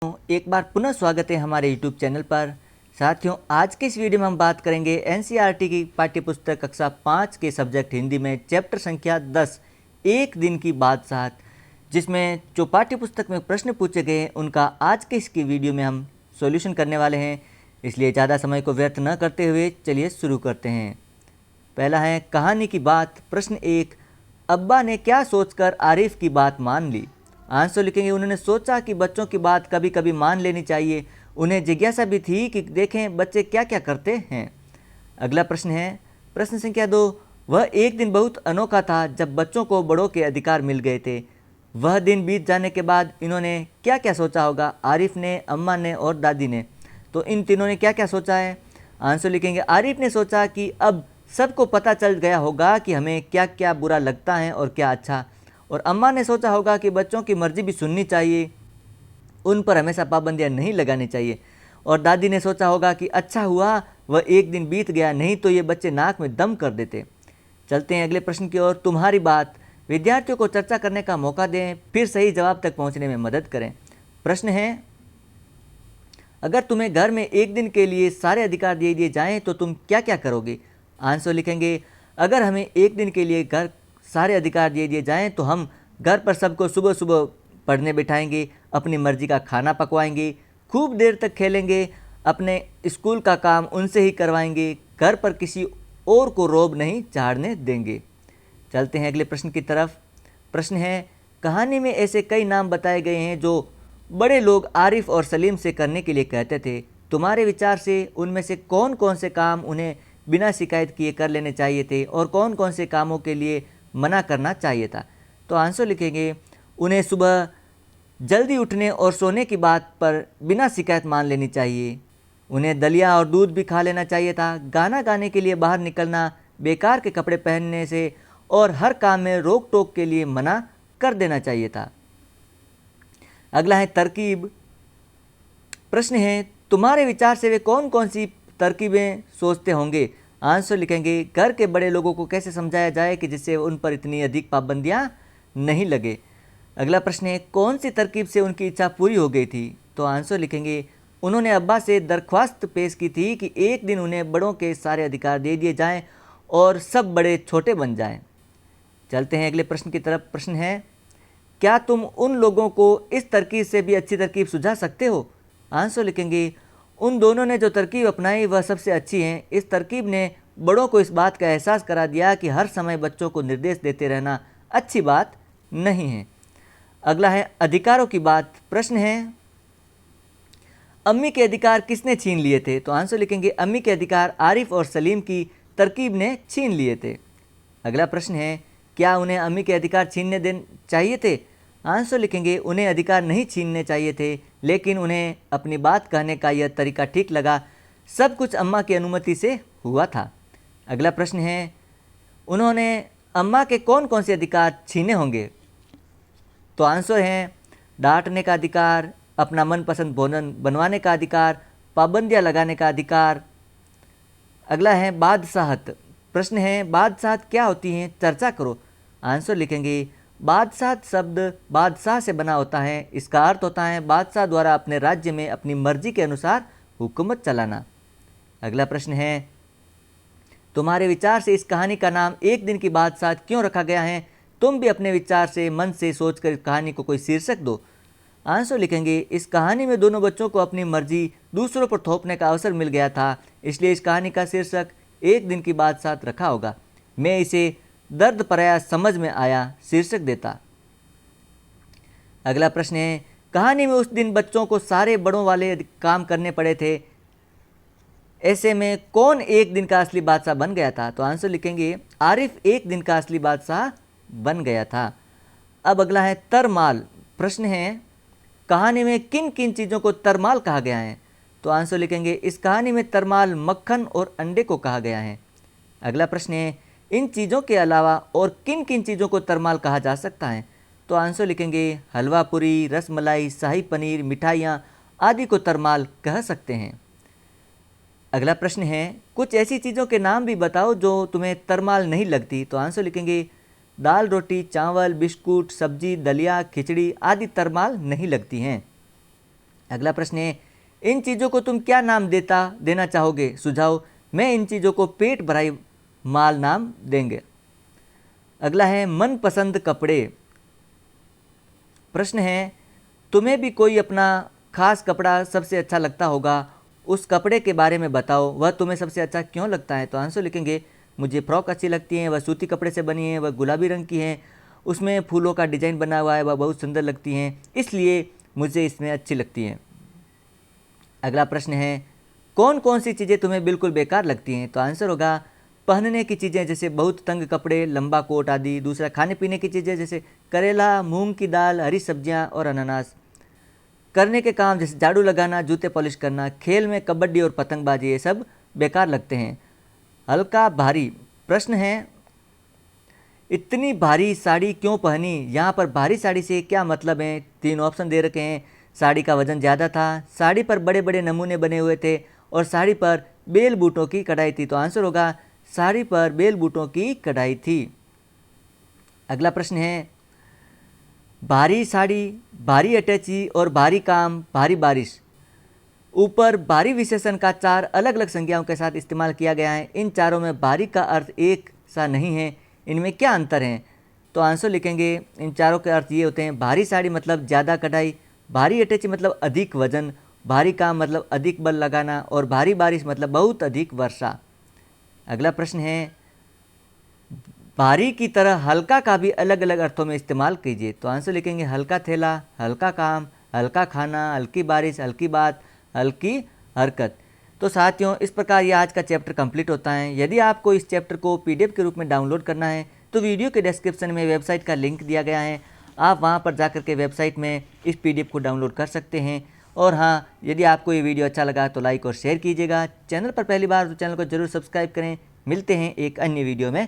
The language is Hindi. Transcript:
एक बार पुनः स्वागत है हमारे YouTube चैनल पर। साथियों, आज के इस वीडियो में हम बात करेंगे NCERT की पाठ्यपुस्तक कक्षा 5 के सब्जेक्ट हिंदी में चैप्टर संख्या 10 एक दिन की बादशाहत, जिसमें जो पाठ्यपुस्तक में प्रश्न पूछे गए हैं उनका आज के इसकी वीडियो में हम सॉल्यूशन करने वाले हैं। इसलिए ज़्यादा समय को व्यर्थ न करते हुए चलिए शुरू करते हैं। पहला है कहानी की बात। प्रश्न 1, अब्बा ने क्या सोचकर आरिफ की बात मान ली? आंसर लिखेंगे, उन्होंने सोचा कि बच्चों की बात कभी कभी मान लेनी चाहिए। उन्हें जिज्ञासा भी थी कि देखें बच्चे क्या क्या करते हैं। अगला प्रश्न है प्रश्न संख्या 2, वह एक दिन बहुत अनोखा था जब बच्चों को बड़ों के अधिकार मिल गए थे। वह दिन बीत जाने के बाद इन्होंने क्या क्या सोचा होगा? आरिफ ने, अम्मा ने और दादी ने। तो इन तीनों ने क्या क्या सोचा है? आंसर लिखेंगे, आरिफ ने सोचा कि अब सबको पता चल गया होगा कि हमें क्या क्या बुरा लगता है और क्या अच्छा। और अम्मा ने सोचा होगा कि बच्चों की मर्जी भी सुननी चाहिए, उन पर हमेशा पाबंदियां नहीं लगानी चाहिए। और दादी ने सोचा होगा कि अच्छा हुआ वह एक दिन बीत गया, नहीं तो ये बच्चे नाक में दम कर देते। चलते हैं अगले प्रश्न की ओर। तुम्हारी बात। विद्यार्थियों को चर्चा करने का मौका दें, फिर सही जवाब तक पहुंचने में मदद करें। प्रश्न है, अगर तुम्हें घर में एक दिन के लिए सारे अधिकार दे दिए जाएं तो तुम क्या क्या करोगे? आंसर लिखेंगे, अगर हमें एक दिन के लिए घर सारे अधिकार दे दिए जाएं तो हम घर पर सबको सुबह सुबह पढ़ने बिठाएंगे, अपनी मर्जी का खाना पकवाएंगे, खूब देर तक खेलेंगे, अपने स्कूल का काम उनसे ही करवाएंगे, घर पर किसी और को रोब नहीं झाड़ने देंगे। चलते हैं अगले प्रश्न की तरफ। प्रश्न है, कहानी में ऐसे कई नाम बताए गए हैं जो बड़े लोग आरिफ और सलीम से करने के लिए कहते थे। तुम्हारे विचार से उनमें से कौन कौन से काम उन्हें बिना शिकायत किए कर लेने चाहिए थे और कौन कौन से कामों के लिए मना करना चाहिए था? तो आंसर लिखेंगे, उन्हें सुबह जल्दी उठने और सोने की बात पर बिना शिकायत मान लेनी चाहिए। उन्हें दलिया और दूध भी खा लेना चाहिए था। गाना गाने के लिए बाहर निकलना, बेकार के कपड़े पहनने से और हर काम में रोक टोक के लिए मना कर देना चाहिए था। अगला है तरकीब। प्रश्न है, तुम्हारे विचार से वे कौन कौन सी तरकीबें सोचते होंगे? आंसर लिखेंगे, घर के बड़े लोगों को कैसे समझाया जाए कि जिससे उन पर इतनी अधिक पाबंदियां नहीं लगे। अगला प्रश्न है, कौन सी तरकीब से उनकी इच्छा पूरी हो गई थी? तो आंसर लिखेंगे, उन्होंने अब्बा से दरख्वास्त पेश की थी कि एक दिन उन्हें बड़ों के सारे अधिकार दे दिए जाएं और सब बड़े छोटे बन जाएं। चलते हैं अगले प्रश्न की तरफ। प्रश्न है, क्या तुम उन लोगों को इस तरकीब से भी अच्छी तरकीब सुझा सकते हो? आंसर लिखेंगे, उन दोनों ने जो तरकीब अपनाई वह सबसे अच्छी है। इस तरकीब ने बड़ों को इस बात का एहसास करा दिया कि हर समय बच्चों को निर्देश देते रहना अच्छी बात नहीं है। अगला है अधिकारों की बात। प्रश्न है, अम्मी के अधिकार किसने छीन लिए थे? तो आंसर लिखेंगे, अम्मी के अधिकार आरिफ और सलीम की तरकीब ने छीन लिए थे। अगला प्रश्न है, क्या उन्हें अम्मी के अधिकार छीनने देने चाहिए थे? आंसर लिखेंगे, उन्हें अधिकार नहीं छीनने चाहिए थे, लेकिन उन्हें अपनी बात कहने का यह तरीका ठीक लगा। सब कुछ अम्मा की अनुमति से हुआ था। अगला प्रश्न है, उन्होंने अम्मा के कौन कौन से अधिकार छीने होंगे? तो आंसर हैं, डांटने का अधिकार, अपना मनपसंद भोजन बनवाने का अधिकार, पाबंदियां लगाने का अधिकार। अगला है बादशाहत। प्रश्न है, बादशाहत क्या होती है? चर्चा करो। आंसर लिखेंगे, बादशाहत शब्द बादशाह से बना होता है। इसका अर्थ होता है बादशाह द्वारा अपने राज्य में अपनी मर्जी के अनुसार हुकूमत चलाना। अगला प्रश्न है, तुम्हारे विचार से इस कहानी का नाम एक दिन की बादशाहत क्यों रखा गया है? तुम भी अपने विचार से मन से सोचकर इस कहानी को कोई शीर्षक दो। आंसर लिखेंगे, इस कहानी में दोनों बच्चों को अपनी मर्जी दूसरों पर थोपने का अवसर मिल गया था, इसलिए इस कहानी का शीर्षक एक दिन की बादशाहत रखा होगा। मैं इसे दर्द पराया समझ में आया शीर्षक देता। अगला प्रश्न है, कहानी में उस दिन बच्चों को सारे बड़ों वाले काम करने पड़े थे, ऐसे में कौन एक दिन का असली बादशाह बन गया था? तो आंसर लिखेंगे, आरिफ एक दिन का असली बादशाह बन गया था। अब अगला है तरमाल। प्रश्न है, कहानी में किन किन चीज़ों को तरमाल कहा गया है? तो आंसर लिखेंगे, इस कहानी में तरमाल मक्खन और अंडे को कहा गया है। अगला प्रश्न है, इन चीज़ों के अलावा और किन किन चीज़ों को तरमाल कहा जा सकता है? तो आंसर लिखेंगे, हलवा पूरी, रसमलाई, शाही पनीर, मिठाइयाँ आदि को तरमाल कह सकते हैं। अगला प्रश्न है, कुछ ऐसी चीज़ों के नाम भी बताओ जो तुम्हें तरमाल नहीं लगती। तो आंसर लिखेंगे, दाल रोटी, चावल, बिस्कुट, सब्जी, दलिया, खिचड़ी आदि तरमाल नहीं लगती हैं। अगला प्रश्न है, इन चीज़ों को तुम क्या नाम देना चाहोगे? सुझाव, मैं इन चीज़ों को पेट भराई माल नाम देंगे। अगला है मनपसंद कपड़े। प्रश्न है, तुम्हें भी कोई अपना खास कपड़ा सबसे अच्छा लगता होगा, उस कपड़े के बारे में बताओ, वह तुम्हें सबसे अच्छा क्यों लगता है? तो आंसर लिखेंगे, मुझे फ्रॉक अच्छी लगती है, वह सूती कपड़े से बनी है, वह गुलाबी रंग की है, उसमें फूलों का डिजाइन बना हुआ है, वह बहुत सुंदर लगती हैं, इसलिए मुझे इसमें अच्छी लगती हैं। अगला प्रश्न है, कौन कौन सी चीज़ें तुम्हें बिल्कुल बेकार लगती हैं? तो आंसर होगा पहनने की चीज़ें जैसे बहुत तंग कपड़े, लंबा कोट आदि। दूसरा, खाने पीने की चीज़ें जैसे करेला, मूंग की दाल, हरी सब्जियां और अनानास। करने के काम जैसे झाड़ू लगाना, जूते पॉलिश करना, खेल में कबड्डी और पतंगबाजी, ये सब बेकार लगते हैं। हल्का भारी। प्रश्न है, इतनी भारी साड़ी क्यों पहनी? यहाँ पर भारी साड़ी से क्या मतलब है? 3 ऑप्शन दे रखे हैं। साड़ी का वजन ज़्यादा था, साड़ी पर बड़े बड़े नमूने बने हुए थे और साड़ी पर बेल बूटों की कढ़ाई थी। तो आंसर होगा साड़ी पर बेल बूटों की कढ़ाई थी। अगला प्रश्न है, भारी साड़ी, भारी अटैची और भारी काम, भारी बारिश। ऊपर भारी विशेषण का 4 अलग अलग संज्ञाओं के साथ इस्तेमाल किया गया है। इन चारों में भारी का अर्थ एक सा नहीं है, इनमें क्या अंतर है? तो आंसर लिखेंगे, इन चारों के अर्थ ये होते हैं, भारी साड़ी मतलब ज़्यादा कढ़ाई, भारी अटैची मतलब अधिक वजन, भारी काम मतलब अधिक बल लगाना और भारी बारिश मतलब बहुत अधिक वर्षा। अगला प्रश्न है, भारी की तरह हल्का का भी अलग अलग अर्थों में इस्तेमाल कीजिए। तो आंसर लिखेंगे, हल्का थैला, हल्का काम, हल्का खाना, हल्की बारिश, हल्की बात, हल्की हरकत। तो साथियों, इस प्रकार ये आज का चैप्टर कंप्लीट होता है। यदि आपको इस चैप्टर को PDF के रूप में डाउनलोड करना है तो वीडियो के डिस्क्रिप्शन में वेबसाइट का लिंक दिया गया है, आप वहां पर जाकर के वेबसाइट में इस PDF को डाउनलोड कर सकते हैं। और हाँ, यदि आपको ये वीडियो अच्छा लगा तो लाइक और शेयर कीजिएगा। चैनल पर पहली बार तो चैनल को जरूर सब्सक्राइब करें। मिलते हैं एक अन्य वीडियो में।